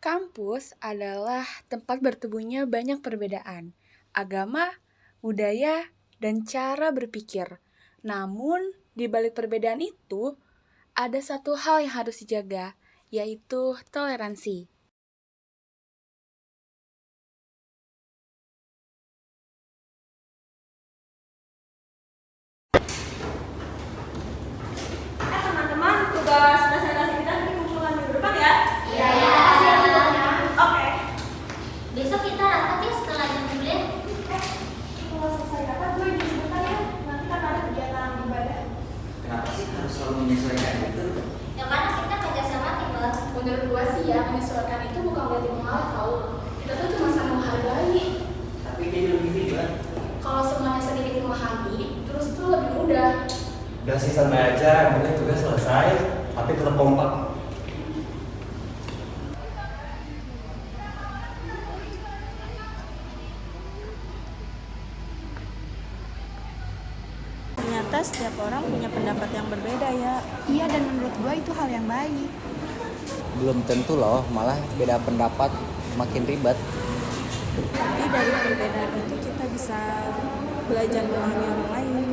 Kampus adalah tempat bertemunya banyak perbedaan, agama, budaya, dan cara berpikir. Namun, di balik perbedaan itu, ada satu hal yang harus dijaga, yaitu toleransi. Teman-teman, tugas presentasi kita nanti kumpulan minggu depan ya? Iya. Makasih ya tugasnya. Oke. Besok kita rapat ya setelah jam kuliah. Kalau selesai rapat, gue izin sebentar ya. Nanti kan ada kegiatan ibadah. Kenapa sih harus selalu menyesuaikan itu? Ya karena kita kerja sama tim, Bang. Menurut gua sih ya, menyesuaikan itu bukan berarti mengalah tau. Kita tuh cuma saling menghargai. Tapi jadi lebih ribet. Kalau semuanya sedikit memahami, terus itu lebih mudah. Udah sih santai aja, yang penting tugas selesai, tapi tetap kompak. Ternyata setiap orang punya pendapat yang berbeda ya. Iya, dan menurut gue itu hal yang baik. Belum tentu loh, malah beda pendapat makin ribet. Tapi dari perbedaan itu kita bisa belajar memahami orang lain.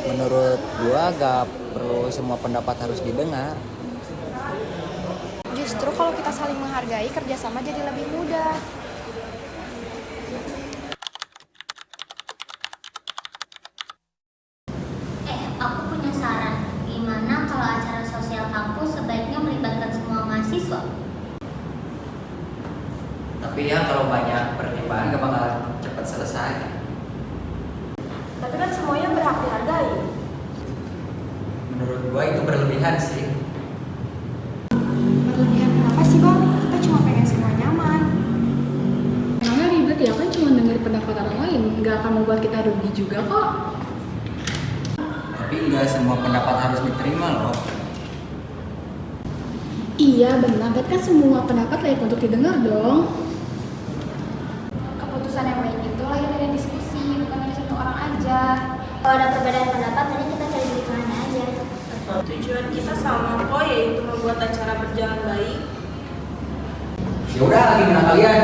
Menurut gua gak perlu semua pendapat harus didengar. Justru kalau kita saling menghargai, kerjasama jadi lebih mudah. Aku punya saran. Gimana kalau acara sosial kampus sebaiknya melibatkan semua mahasiswa? Tapi ya kalau banyak pertimbangan gak bakal cepat selesai. Tapi kan semuanya berhak dihargai. Menurut gua itu berlebihan sih. Berlebihan kenapa sih, Bang? Kita cuma pengen semua nyaman. Emangnya ribet ya, kan cuma denger pendapat orang lain. Nggak akan membuat kita rugi juga kok. Tapi nggak semua pendapat harus diterima loh. Iya benar, tapi kan semua pendapat layak untuk didengar dong. Keputusan yang baik itu lahir dari diskusi, bukan dari satu orang aja. Kalau ada perbedaan pendapat, nanti kita cari di mana aja. Tujuan kita sama kok, yaitu membuat acara berjalan baik. Ya udah, lagi mana kalian?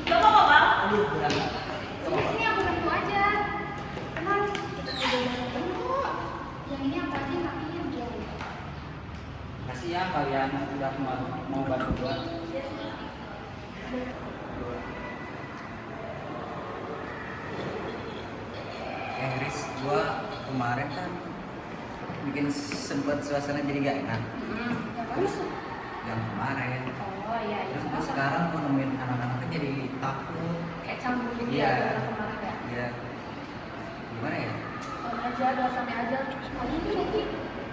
Gak apa-apa, Bang. Sini aku bantu aja. Tenang, kita kerjain bareng kok. Yang ini apa aja kakinya biar. Makasih ya kalian udah mau bantu gua. Riz, gua kemarin kan bikin sempet suasana jadi gak enak. Yang kemarin. Oh iya, Terus gua sekarang mau nemuin anak-anaknya jadi takut. Kayak canggung gitu Iya. ya, kemarin ya. Iya. Gimana ya? Kalau aja, doa sampai aja. Kali ini nanti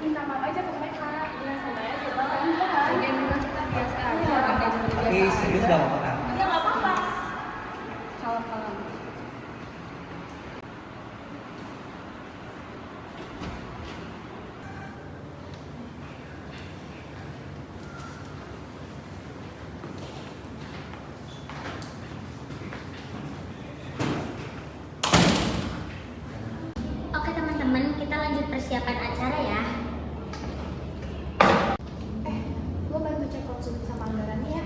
minta maaf aja ke mereka. Ya, sampai aja. Bang. Kayak memang kita biasa aja, pakai jadi biasa Tapi serius aja. gak apa-apa kan? Ya nggak apa-apa. Kalem-kalem. Oke teman-teman, kita lanjut persiapan acara ya. Gue bantu cek konsumsi sama anggarannya ya.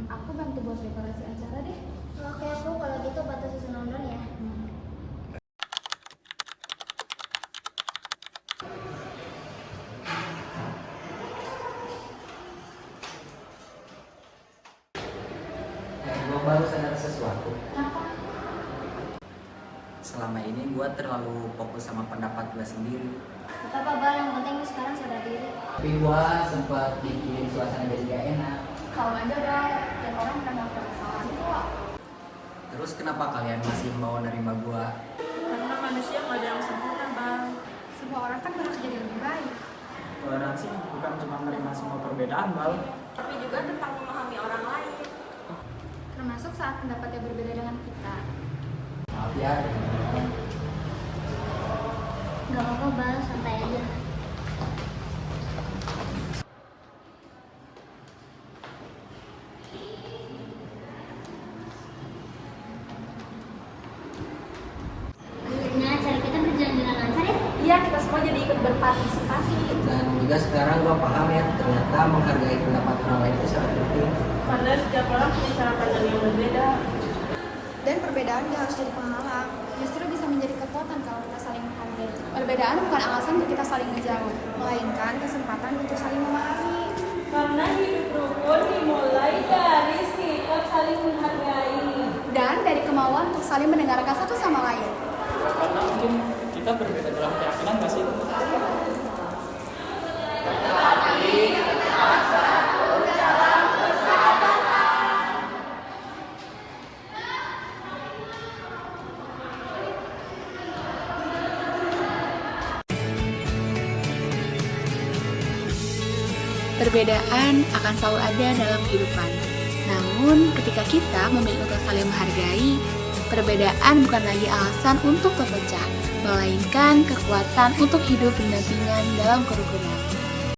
Aku bantu buat dekorasi acara deh. Oke, aku kalau gitu bantu susun nonton ya. Gua baru sadar sesuatu. Kenapa? Selama ini gua terlalu fokus sama pendapat gua sendiri. Gak apa-apa, yang penting lu sekarang sadar diri. Tapi gua sempat bikin suasana jadi gak enak. Kalau aja Bang, dan orang pernah melakukan kesalahan kok. Terus kenapa kalian masih mau nerima gua? Karena manusia nggak ada yang sempurna, Bang. Semua orang kan berhak jadi lebih baik. Toleransi bukan cuma menerima semua perbedaan, Bal. Tapi juga tentang memahami orang lain. Termasuk saat pendapatnya berbeda dengan kita. Maaf ya, teman-teman. Gak apa-apa, Bal, santai aja. menghargai pendapat orang lain itu sangat penting. Karena setiap orang punya cara pandang yang berbeda. Dan perbedaan gak harus jadi penghalang, justru bisa menjadi kekuatan kalau kita saling menghargai. Perbedaan bukan alasan untuk kita saling menjauh, Melainkan kesempatan untuk saling memahami. Karena hidup rukun dimulai dari sikap saling menghargai. dan dari kemauan untuk saling mendengarkan satu sama lain. Karena mungkin kita berbeda dalam keyakinan nggak sih? Perbedaan akan selalu ada dalam kehidupan. Namun, ketika kita memilih untuk saling menghargai, perbedaan bukan lagi alasan untuk terpecah, melainkan kekuatan untuk hidup berdampingan dalam kerukunan.